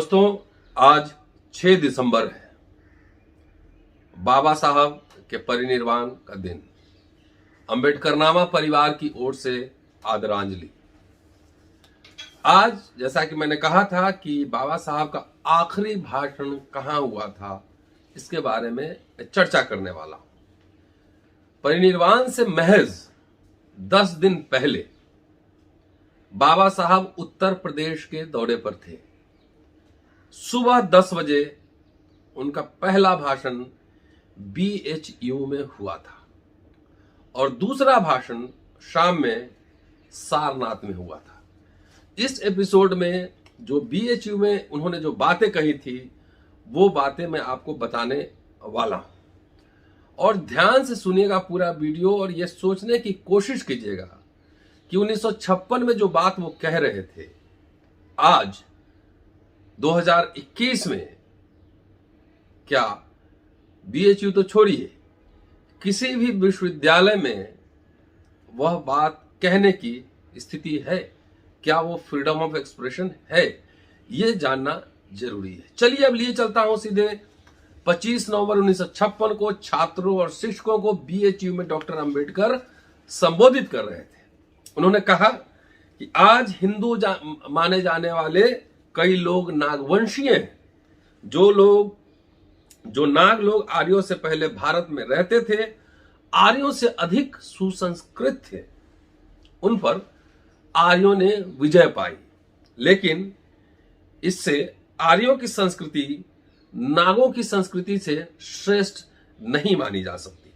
दोस्तों, आज 6 दिसंबर है, बाबा साहब के परिनिर्वाण का दिन। अंबेडकरनामा परिवार की ओर से आदरांजलि। आज जैसा कि मैंने कहा था कि बाबा साहब का आखिरी भाषण कहाँ हुआ था, इसके बारे में चर्चा करने वाला हूं। परिनिर्वाण से महज 10 दिन पहले बाबा साहब उत्तर प्रदेश के दौरे पर थे। सुबह 10 बजे उनका पहला भाषण BHU में हुआ था और दूसरा भाषण शाम में सारनाथ में हुआ था। इस एपिसोड में जो BHU में उन्होंने जो बातें कही थी, वो बातें मैं आपको बताने वाला हूं और ध्यान से सुनिएगा पूरा वीडियो और ये सोचने की कोशिश कीजिएगा कि 1956 में जो बात वो कह रहे थे, आज 2021 में क्या BHU तो छोड़िए, किसी भी विश्वविद्यालय में वह बात कहने की स्थिति है? क्या वो फ्रीडम ऑफ एक्सप्रेशन है? ये जानना जरूरी है। चलिए अब लिए चलता हूं सीधे 25 नवंबर 1956 को छात्रों और शिक्षकों को BHU में डॉक्टर अंबेडकर संबोधित कर रहे थे। उन्होंने कहा कि आज हिंदू माने जाने वाले कई लोग नागवंशीय हैं। जो नाग लोग आर्यों से पहले भारत में रहते थे, आर्यों से अधिक सुसंस्कृत थे। उन पर आर्यों ने विजय पाई, लेकिन इससे आर्यों की संस्कृति नागों की संस्कृति से श्रेष्ठ नहीं मानी जा सकती।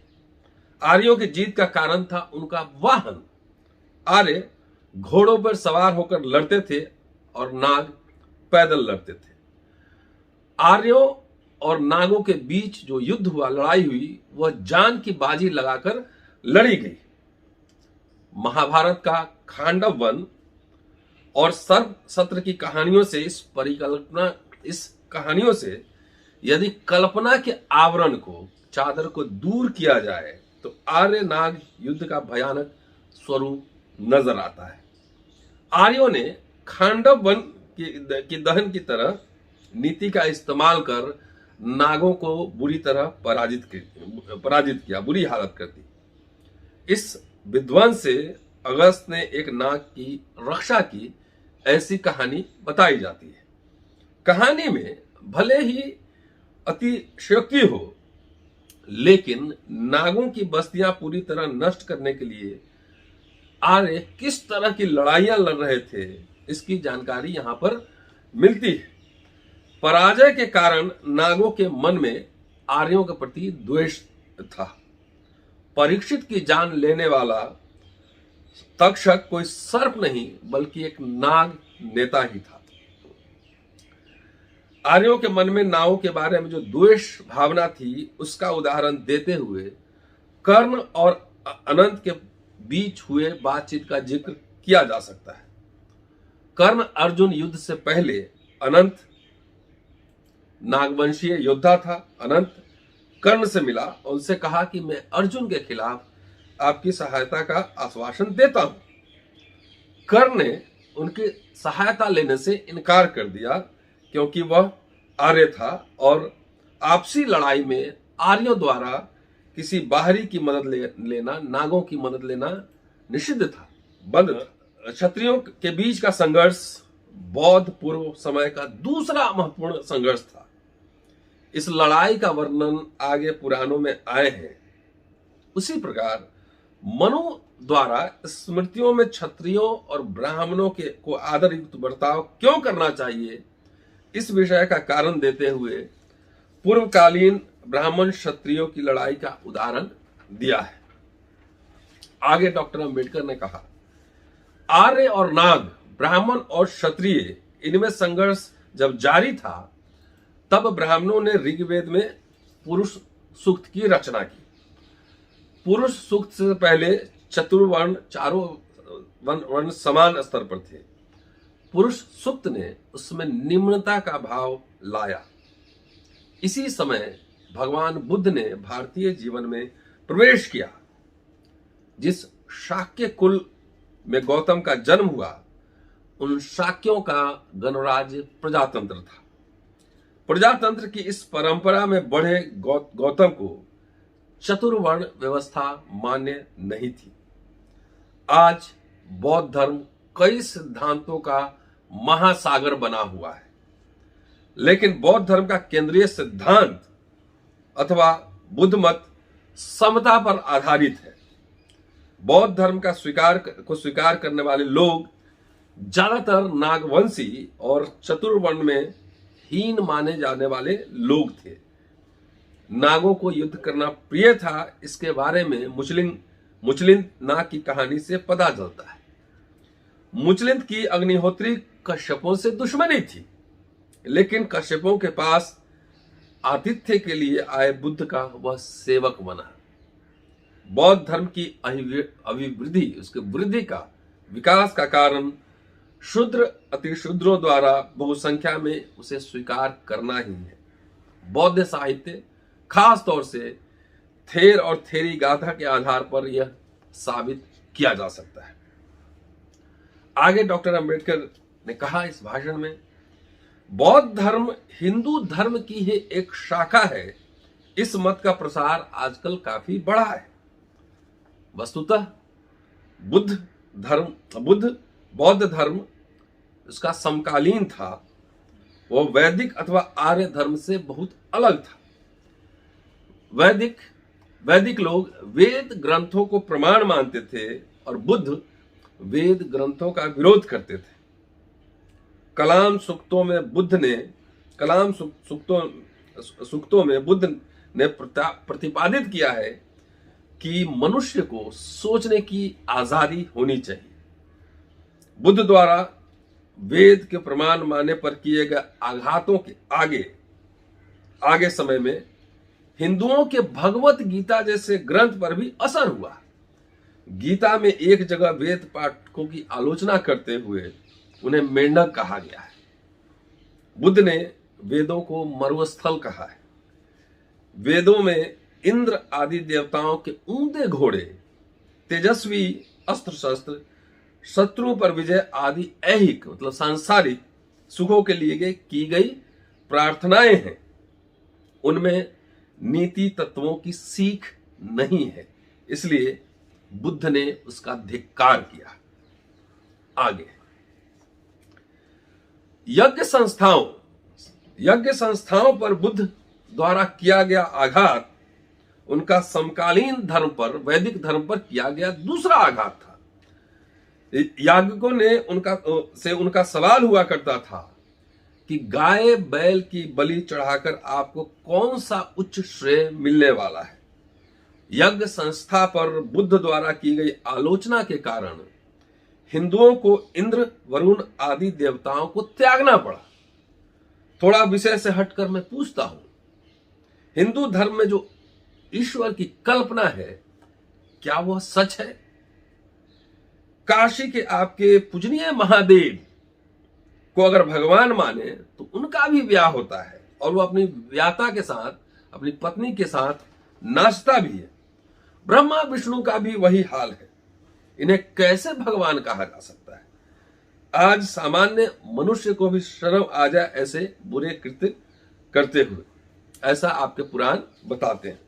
आर्यों की जीत का कारण था उनका वाहन। आर्य घोड़ों पर सवार होकर लड़ते थे और नाग पैदल लड़ते थे। आर्यों और नागों के बीच जो युद्ध हुआ, लड़ाई हुई, वह जान की बाजी लगाकर लड़ी गई। महाभारत का खांडव वन और सर्प सत्र की कहानियों से इस कहानियों से यदि कल्पना के आवरण को, चादर को दूर किया जाए तो आर्य नाग युद्ध का भयानक स्वरूप नजर आता है। आर्यों ने खांडव वन की दहन की तरह नीति का इस्तेमाल कर नागों को बुरी तरह पराजित किया, बुरी हालत कर दी। इस विध्वंस से अगस्त ने एक नाग की रक्षा की, ऐसी कहानी बताई जाती है। कहानी में भले ही अतिशयोक्ति हो, लेकिन नागों की बस्तियां पूरी तरह नष्ट करने के लिए आर्य किस तरह की लड़ाइयां लड़ रहे थे, इसकी जानकारी यहां पर मिलती है। पराजय के कारण नागों के मन में आर्यों के प्रति द्वेष था। परीक्षित की जान लेने वाला तक्षक कोई सर्प नहीं बल्कि एक नाग नेता ही था। आर्यों के मन में नागों के बारे में जो द्वेष भावना थी, उसका उदाहरण देते हुए कर्ण और अनंत के बीच हुए बातचीत का जिक्र किया जा सकता है। कर्ण अर्जुन युद्ध से पहले अनंत नागवंशीय योद्धा था। अनंत कर्ण से मिला और उनसे कहा कि मैं अर्जुन के खिलाफ आपकी सहायता का आश्वासन देता हूं। कर्ण ने उनकी सहायता लेने से इनकार कर दिया क्योंकि वह आर्य था और आपसी लड़ाई में आर्यों द्वारा किसी बाहरी की मदद लेना, नागों की मदद लेना निषिद्ध था, बंद था। क्षत्रियों के बीच का संघर्ष बौद्ध पूर्व समय का दूसरा महत्वपूर्ण संघर्ष था। इस लड़ाई का वर्णन आगे पुराणों में आए हैं। उसी प्रकार मनु द्वारा स्मृतियों में क्षत्रियों और ब्राह्मणों को आदर युक्त बर्ताव क्यों करना चाहिए, इस विषय का कारण देते हुए पूर्वकालीन ब्राह्मण क्षत्रियों की लड़ाई का उदाहरण दिया है। आगे डॉक्टर अंबेडकर ने कहा, आर्य और नाग, ब्राह्मण और क्षत्रिय, इनमें संघर्ष जब जारी था, तब ब्राह्मणों ने ऋग्वेद में पुरुष सूक्त की रचना की। पुरुष सूक्त से पहले चतुर्वर्ण, चारों वर्ण समान स्तर पर थे। पुरुष सूक्त ने उसमें निम्नता का भाव लाया। इसी समय भगवान बुद्ध ने भारतीय जीवन में प्रवेश किया। जिस शाक्य कुल में गौतम का जन्म हुआ, उन शाक्यों का गणराज्य प्रजातंत्र था। प्रजातंत्र की इस परंपरा में बढ़े गौतम को चतुर्वर्ण व्यवस्था मान्य नहीं थी। आज बौद्ध धर्म कई सिद्धांतों का महासागर बना हुआ है, लेकिन बौद्ध धर्म का केंद्रीय सिद्धांत अथवा बुद्ध मत समता पर आधारित है। बौद्ध धर्म का स्वीकार करने वाले लोग ज्यादातर नागवंशी और चतुर्वर्ण में हीन माने जाने वाले लोग थे। नागों को युद्ध करना प्रिय था, इसके बारे में मुचलिंद नाग की कहानी से पता चलता है। मुचलिंद की अग्निहोत्री कश्यपों से दुश्मनी थी, लेकिन कश्यपों के पास आतिथ्य के लिए आए बुद्ध का वह सेवक बना। बौद्ध धर्म की अभिवृद्धि, उसके वृद्धि का विकास का कारण शूद्र अतिशूद्रों द्वारा बहुसंख्या में उसे स्वीकार करना ही है। बौद्ध साहित्य खास तौर से थेर और थेरी गाथा के आधार पर यह साबित किया जा सकता है। आगे डॉक्टर अंबेडकर ने कहा इस भाषण में, बौद्ध धर्म हिंदू धर्म की ही एक शाखा है। इस मत का प्रसार आजकल काफी बढ़ा है। वस्तुतः बौद्ध धर्म उसका समकालीन था। वो वैदिक अथवा आर्य धर्म से बहुत अलग था। वैदिक लोग वेद ग्रंथों को प्रमाण मानते थे और बुद्ध वेद ग्रंथों का विरोध करते थे। कलाम सूक्तों में बुद्ध ने प्रतिपादित किया है कि मनुष्य को सोचने की आजादी होनी चाहिए। बुद्ध द्वारा वेद के प्रमाण मानने पर किए गए आघातों के आगे समय में हिंदुओं के भगवत गीता जैसे ग्रंथ पर भी असर हुआ। गीता में एक जगह वेद पाठकों की आलोचना करते हुए उन्हें मेंढक कहा गया है। बुद्ध ने वेदों को मरुस्थल कहा है। वेदों में इंद्र आदि देवताओं के ऊंटे घोड़े, तेजस्वी अस्त्र शस्त्र, शत्रुओं पर विजय आदि ऐहिक मतलब सांसारिक सुखों के लिए की गई प्रार्थनाएं हैं। उनमें नीति तत्वों की सीख नहीं है, इसलिए बुद्ध ने उसका धिक्कार किया। आगे यज्ञ संस्थाओं पर बुद्ध द्वारा किया गया आघात उनका समकालीन धर्म पर, वैदिक धर्म पर किया गया दूसरा आघात था। याज्ञिकों ने उनका सवाल हुआ करता था कि गाय बैल की बलि चढ़ाकर आपको कौन सा उच्च श्रेय मिलने वाला है। यज्ञ संस्था पर बुद्ध द्वारा की गई आलोचना के कारण हिंदुओं को इंद्र, वरुण आदि देवताओं को त्यागना पड़ा। थोड़ा विषय से हटकर मैं पूछता हूं, हिंदू धर्म में जो ईश्वर की कल्पना है, क्या वह सच है? काशी के आपके पूजनीय महादेव को अगर भगवान माने तो उनका भी ब्याह होता है और वो अपनी व्याता के साथ, अपनी पत्नी के साथ नाचता भी है। ब्रह्मा विष्णु का भी वही हाल है। इन्हें कैसे भगवान कहा जा सकता है? आज सामान्य मनुष्य को भी शर्म आ जाए ऐसे बुरे कृत्य करते हुए, ऐसा आपके पुराण बताते हैं।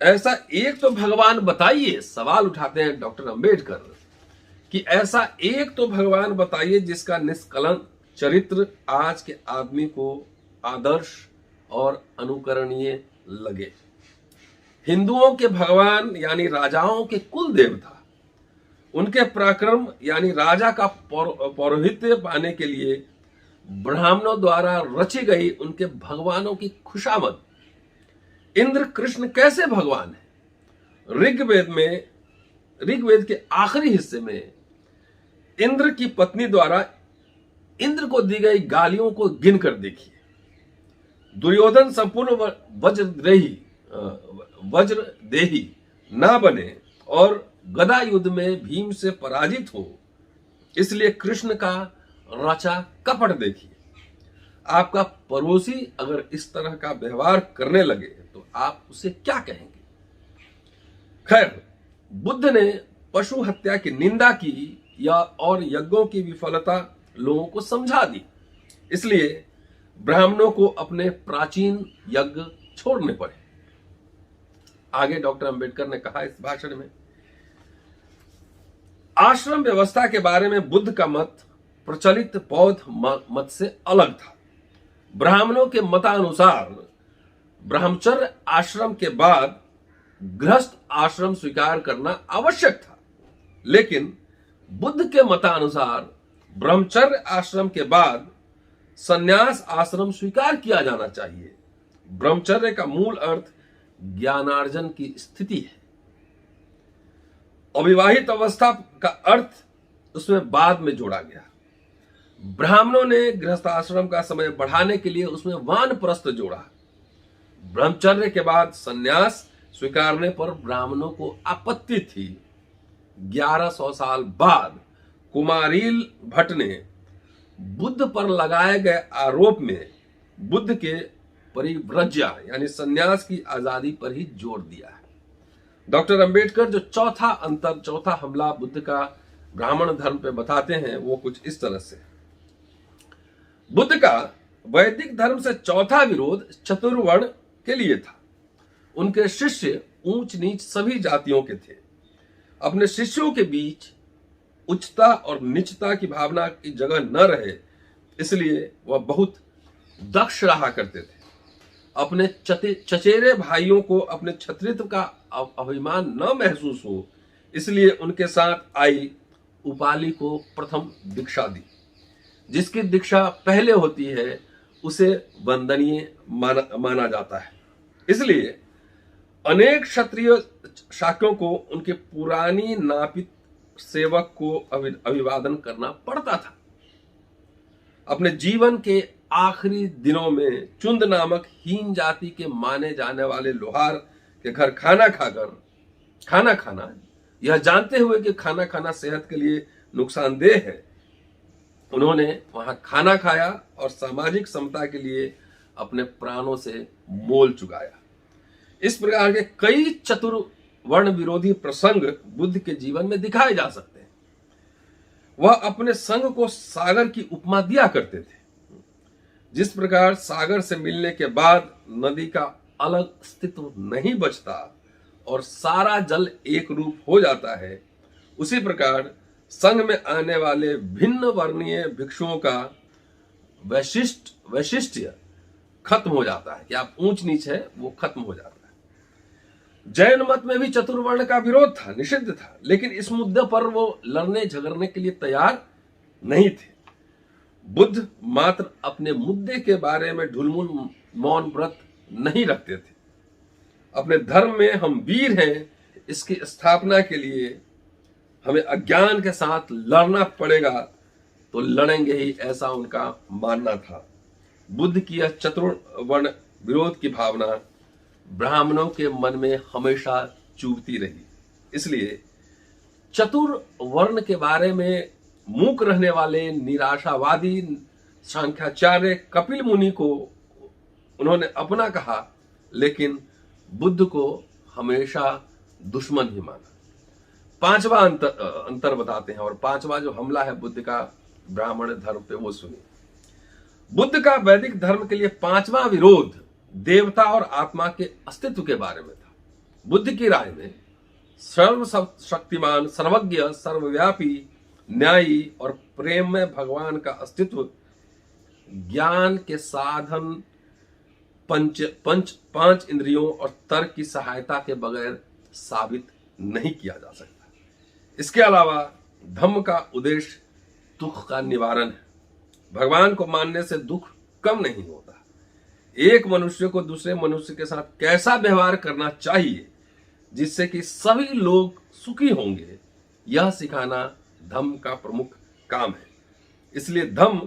ऐसा एक तो भगवान बताइए, सवाल उठाते हैं डॉक्टर अंबेडकर कि ऐसा एक तो भगवान बताइए जिसका निष्कलंक चरित्र आज के आदमी को आदर्श और अनुकरणीय लगे। हिंदुओं के भगवान यानी राजाओं के कुल देवता, उनके पराक्रम यानी राजा का पौरोहित्य पाने के लिए ब्राह्मणों द्वारा रची गई उनके भगवानों की खुशामद। इंद्र कृष्ण कैसे भगवान है? ऋग्वेद के आखिरी हिस्से में इंद्र की पत्नी द्वारा इंद्र को दी गई गालियों को गिनकर देखिए। दुर्योधन संपूर्ण वज्रदेही ना बने और गदा युद्ध में भीम से पराजित हो, इसलिए कृष्ण का रचा कपट देखिए। आपका पड़ोसी अगर इस तरह का व्यवहार करने लगे तो आप उसे क्या कहेंगे? खैर, बुद्ध ने पशु हत्या की निंदा की और यज्ञों की विफलता लोगों को समझा दी। इसलिए ब्राह्मणों को अपने प्राचीन यज्ञ छोड़ने पड़े। आगे डॉक्टर अंबेडकर ने कहा इस भाषण में, आश्रम व्यवस्था के बारे में बुद्ध का मत प्रचलित बौद्ध मत से अलग था। ब्राह्मणों के मतानुसार ब्रह्मचर्य आश्रम के बाद गृहस्थ आश्रम स्वीकार करना आवश्यक था, लेकिन बुद्ध के मतानुसार ब्रह्मचर्य आश्रम के बाद संन्यास आश्रम स्वीकार किया जाना चाहिए। ब्रह्मचर्य का मूल अर्थ ज्ञानार्जन की स्थिति है। अविवाहित अवस्था का अर्थ उसमें बाद में जोड़ा गया। ब्राह्मणों ने गृहस्थ आश्रम का समय बढ़ाने के लिए उसमें वानप्रस्थ जोड़ा। ब्रह्मचर्य के बाद संन्यास स्वीकारने पर ब्राह्मणों को आपत्ति थी। 1100 साल बाद कुमारिल भट्ट ने बुद्ध पर लगाए गए आरोप में बुद्ध के परिव्रज्या यानी संन्यास की आजादी पर ही जोर दिया है। डॉक्टर अंबेडकर जो चौथा हमला बुद्ध का ब्राह्मण धर्म पे बताते हैं वो कुछ इस तरह से। बुद्ध का वैदिक धर्म से चौथा विरोध चतुर्वर्ण के लिए था। उनके शिष्य ऊंच नीच सभी जातियों के थे। अपने शिष्यों के बीच उच्चता और नीचता की भावना की जगह न रहे, इसलिए वह बहुत दक्ष रहा करते थे। अपने चचेरे भाइयों को अपने छत्रित्व का अभिमान न महसूस हो, इसलिए उनके साथ आई उपाली को प्रथम दीक्षा दी। जिसकी दीक्षा पहले होती है उसे वंदनीय माना जाता है। इसलिए अनेक क्षत्रिय शाक्यों को उनके पुरानी नापित सेवक को अभिवादन करना पड़ता था। अपने जीवन के आखिरी दिनों में चुंद नामक हीन जाति के माने जाने वाले लोहार के घर खाना खाना यह जानते हुए कि खाना खाना सेहत के लिए नुकसानदेह है, उन्होंने वहां खाना खाया और सामाजिक समता के लिए अपने प्राणों से मोल चुकाया। इस प्रकार के कई चतुर्वर्ण विरोधी प्रसंग बुद्ध के जीवन में दिखाए जा सकते हैं। वह अपने संग को सागर की उपमा दिया करते थे। जिस प्रकार सागर से मिलने के बाद नदी का अलग अस्तित्व नहीं बचता और सारा जल एक रूप हो जाता है, उसी प्रकार संघ में आने वाले भिन्न वर्णीय भिक्षुओं का वैशिष्ट्य खत्म हो जाता है कि आप ऊंच नीच है वो खत्म हो जाता है। जैन मत में भी चतुर्वर्ण का विरोध था, निषिद्ध था, लेकिन इस मुद्दे पर वो लड़ने झगड़ने के लिए तैयार नहीं थे। बुद्ध मात्र अपने मुद्दे के बारे में ढुलमुल मौन व्रत नहीं रखते थे। अपने धर्म में हम वीर हैं, इसकी स्थापना के लिए हमें अज्ञान के साथ लड़ना पड़ेगा तो लड़ेंगे ही, ऐसा उनका मानना था। बुद्ध की यह चतुर्वर्ण विरोध की भावना ब्राह्मणों के मन में हमेशा चुभती रही। इसलिए चतुर्वर्ण के बारे में मूक रहने वाले निराशावादी सांख्याचार्य कपिल मुनि को उन्होंने अपना कहा, लेकिन बुद्ध को हमेशा दुश्मन ही माना। पांचवा अंतर बताते हैं, और पांचवा जो हमला है बुद्ध का ब्राह्मण धर्म पे वो सुनिए। बुद्ध का वैदिक धर्म के लिए पांचवा विरोध देवता और आत्मा के अस्तित्व के बारे में था। बुद्ध की राय में सर्वशक्तिमान, सर्वज्ञ, सर्वव्यापी, न्यायी और प्रेम में भगवान का अस्तित्व ज्ञान के साधन पांच इंद्रियों और तर्क की सहायता के बगैर साबित नहीं किया जा सकता। इसके अलावा धम्म का उद्देश्य दुख का निवारण है। भगवान को मानने से दुख कम नहीं होता। एक मनुष्य को दूसरे मनुष्य के साथ कैसा व्यवहार करना चाहिए जिससे कि सभी लोग सुखी होंगे, यह सिखाना धम्म का प्रमुख काम है। इसलिए धम्म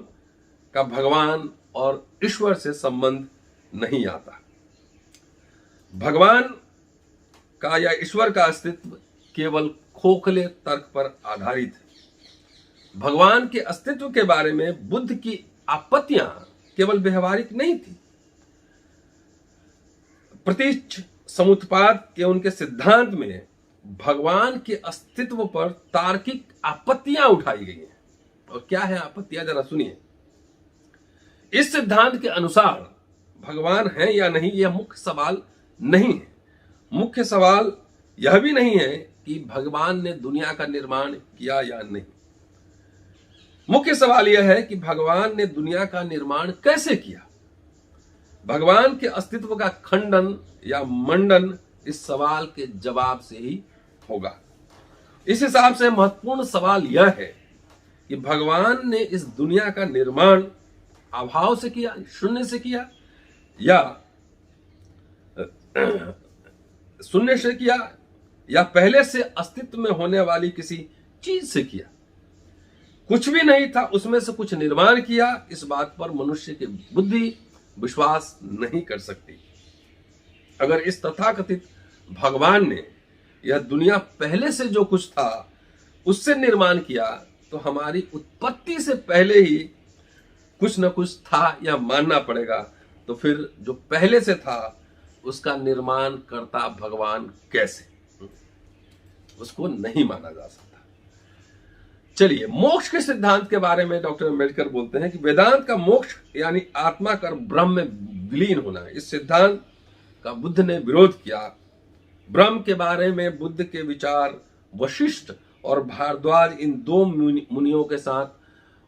का भगवान और ईश्वर से संबंध नहीं आता। भगवान का या ईश्वर का अस्तित्व केवल खोखले तर्क पर आधारित है। भगवान के अस्तित्व के बारे में बुद्ध की आपत्तियां केवल व्यवहारिक नहीं थी। प्रतीच्छ समुत्पाद के उनके सिद्धांत में भगवान के अस्तित्व पर तार्किक आपत्तियां उठाई गई हैं। और क्या है आपत्तियां, जरा सुनिए। इस सिद्धांत के अनुसार भगवान है या नहीं, यह मुख्य सवाल नहीं है। मुख्य सवाल यह भी नहीं है कि भगवान ने दुनिया का निर्माण किया या नहीं। मुख्य सवाल यह है कि भगवान ने दुनिया का निर्माण कैसे किया। भगवान के अस्तित्व का खंडन या मंडन इस सवाल के जवाब से ही होगा। इस हिसाब से महत्वपूर्ण सवाल यह है कि भगवान ने इस दुनिया का निर्माण अभाव से किया, शून्य से किया, या शून्य से किया, या पहले से अस्तित्व में होने वाली किसी चीज से किया। कुछ भी नहीं था, उसमें से कुछ निर्माण किया। इस बात पर मनुष्य की बुद्धि विश्वास नहीं कर सकती। अगर इस तथाकथित भगवान ने यह दुनिया पहले से जो कुछ था उससे निर्माण किया, तो हमारी उत्पत्ति से पहले ही कुछ न कुछ था यह मानना पड़ेगा। तो फिर जो पहले से था उसका निर्माण करता भगवान कैसे, उसको नहीं माना जा सकता। चलिए, मोक्ष के सिद्धांत के बारे में डॉक्टर अम्बेडकर बोलते हैं कि वेदांत का मोक्ष यानी आत्मा का ब्रह्म में विलीन होना है। इस सिद्धांत का बुद्ध ने विरोध किया। ब्रह्म के बारे में बुद्ध के विचार वशिष्ठ और भारद्वाज इन दो मुनियों के साथ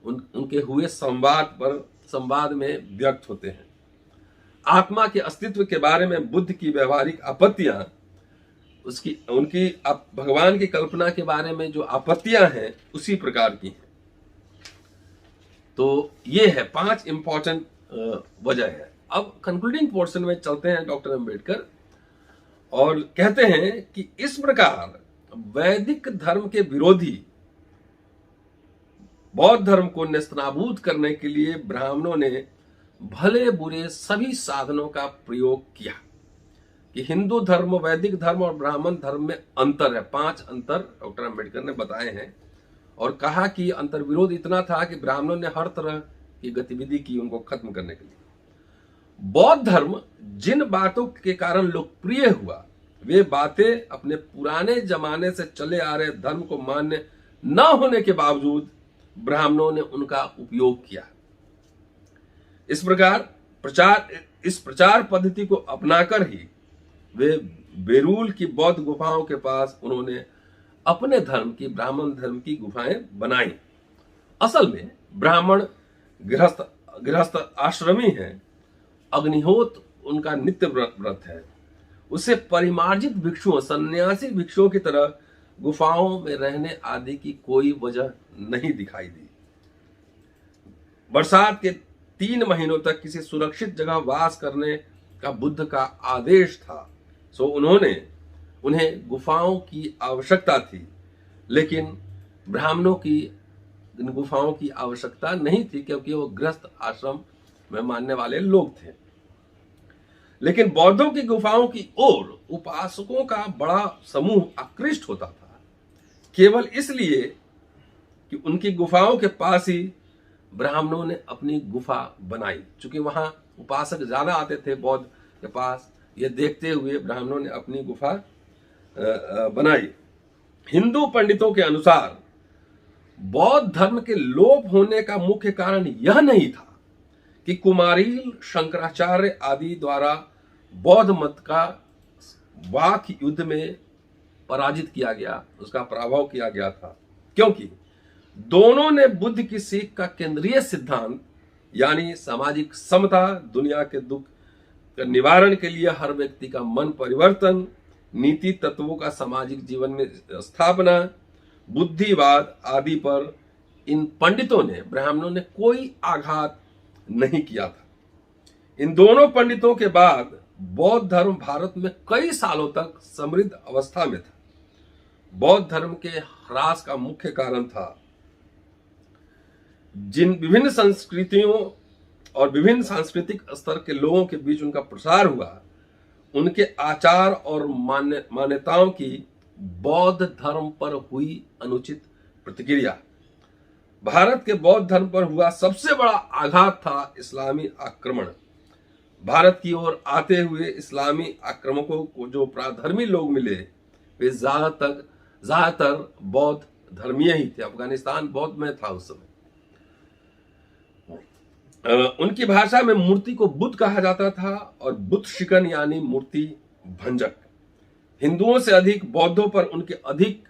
उनके हुए संवाद में व्यक्त होते हैं। आत्मा के अस्तित्व के बारे में बुद्ध की व्यवहारिक आपत्तियां उनकी भगवान की कल्पना के बारे में जो आपत्तियां हैं उसी प्रकार की हैं। तो ये है 5 इंपॉर्टेंट वजह है। अब कंक्लूडिंग पोर्शन में चलते हैं डॉक्टर अम्बेडकर और कहते हैं कि इस प्रकार वैदिक धर्म के विरोधी बौद्ध धर्म को नेस्तनाबूद करने के लिए ब्राह्मणों ने भले बुरे सभी साधनों का प्रयोग किया। कि हिंदू धर्म, वैदिक धर्म और ब्राह्मण धर्म में अंतर है। 5 अंतर डॉक्टर अम्बेडकर ने बताए हैं और कहा कि अंतर विरोध इतना था कि ब्राह्मणों ने हर तरह की गतिविधि की उनको खत्म करने के लिए। बौद्ध धर्म जिन बातों के कारण लोकप्रिय हुआ, वे बातें अपने पुराने जमाने से चले आ रहे धर्म को मान्य न होने के बावजूद ब्राह्मणों ने उनका उपयोग किया। इस प्रचार पद्धति को अपनाकर ही वे बेरूल की बौद्ध गुफाओं के पास उन्होंने अपने धर्म की, ब्राह्मण धर्म की गुफाएं बनाई। असल में ब्राह्मण गृहस्थ आश्रमी हैं। अग्निहोत्र उनका नित्य व्रत है। उसे परिमार्जित भिक्षुओं, सन्यासी भिक्षुओं की तरह गुफाओं में रहने आदि की कोई वजह नहीं दिखाई दी। बरसात के 3 महीनों तक किसी सुरक्षित जगह वास करने का बुद्ध का आदेश था। सो उन्हें गुफाओं की आवश्यकता थी, लेकिन ब्राह्मणों की इन गुफाओं की आवश्यकता नहीं थी क्योंकि वो गृहस्थ आश्रम में मानने वाले लोग थे। लेकिन बौद्धों की गुफाओं की ओर उपासकों का बड़ा समूह आकृष्ट होता था, केवल इसलिए कि उनकी गुफाओं के पास ही ब्राह्मणों ने अपनी गुफा बनाई। चूंकि वहां उपासक ज्यादा आते थे बौद्ध के पास, ये देखते हुए ब्राह्मणों ने अपनी गुफा बनाई। हिंदू पंडितों के अनुसार बौद्ध धर्म के लोप होने का मुख्य कारण यह नहीं था कि कुमारिल, शंकराचार्य आदि द्वारा बौद्ध मत का वाक युद्ध में पराजित किया गया, उसका पराभव किया गया था, क्योंकि दोनों ने बुद्ध की सीख का केंद्रीय सिद्धांत यानी सामाजिक समता, दुनिया के दुख का निवारण के लिए हर व्यक्ति का मन परिवर्तन, नीति तत्वों का सामाजिक जीवन में स्थापना, बुद्धिवाद आदि पर इन पंडितों ने, ब्राह्मणों ने कोई आघात नहीं किया था। इन दोनों पंडितों के बाद बौद्ध धर्म भारत में कई सालों तक समृद्ध अवस्था में था। बौद्ध धर्म के ह्रास का मुख्य कारण था जिन विभिन्न संस्कृतियों और विभिन्न सांस्कृतिक स्तर के लोगों के बीच उनका प्रसार हुआ, उनके आचार और मान्यताओं की बौद्ध धर्म पर हुई अनुचित प्रतिक्रिया। भारत के बौद्ध धर्म पर हुआ सबसे बड़ा आघात था इस्लामी आक्रमण। भारत की ओर आते हुए इस्लामी आक्रमकों को जो प्राधर्मी लोग मिले, वे ज्यादातर बौद्ध धर्मीय ही थे। अफगानिस्तान बौद्ध में था उस समय। उनकी भाषा में मूर्ति को बुद्ध कहा जाता था और बुद्ध शिकन यानी मूर्ति भंजक। हिंदुओं से अधिक बौद्धों पर उनके अधिक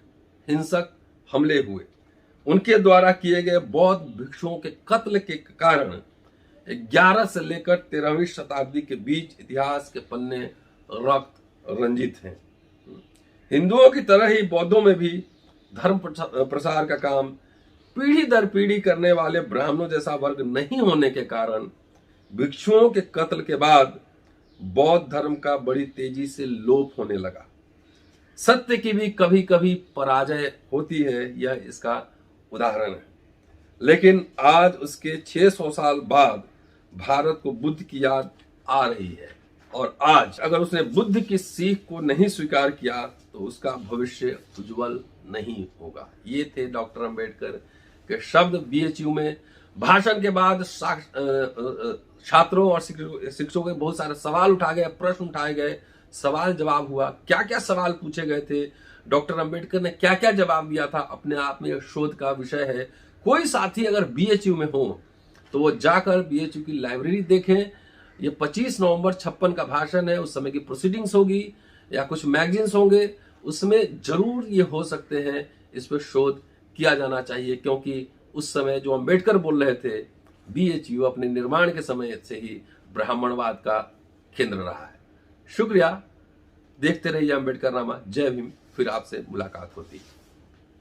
हिंसक हमले हुए। उनके द्वारा किए गए बौद्ध भिक्षुओं के कत्ल के कारण 11 से लेकर 13वीं शताब्दी के बीच इतिहास के पन्ने रक्त रंजित हैं। हिंदुओं की तरह ही बौद्धों में भी धर्म प्रसार का काम पीढ़ी दर पीढ़ी करने वाले ब्राह्मणों जैसा वर्ग नहीं होने के कारण भिक्षुओं के कत्ल के बाद बौद्ध धर्म का बड़ी तेजी से लोप होने लगा। सत्य की भी कभी कभी पराजय होती है, यह इसका उदाहरण है। लेकिन आज उसके 600 साल बाद भारत को बुद्ध की याद आ रही है, और आज अगर उसने बुद्ध की सीख को नहीं स्वीकार किया तो उसका भविष्य उज्जवल नहीं होगा। ये थे डॉक्टर अंबेडकर के शब्द। बीएचयू में भाषण के बाद छात्रों और शिक्षकों के बहुत सारे सवाल उठाए गए, प्रश्न उठाए गए, सवाल जवाब हुआ। क्या क्या सवाल पूछे गए थे, डॉक्टर अंबेडकर ने क्या क्या जवाब दिया था, अपने आप में शोध का विषय है। कोई साथी अगर बीएचयू में हो तो वो जाकर बीएचयू की लाइब्रेरी देखें। ये 25 नवंबर 56 का भाषण है, उस समय की प्रोसीडिंग्स होगी या कुछ मैगजीन्स होंगे, उसमें जरूर ये हो सकते हैं। इस पर शोध किया जाना चाहिए, क्योंकि उस समय जो अंबेडकर बोल रहे थे, बीएचयू अपने निर्माण के समय से ही ब्राह्मणवाद का केंद्र रहा है। शुक्रिया, देखते रहिए अंबेडकर नामा। जय भीम। फिर आपसे मुलाकात होती है।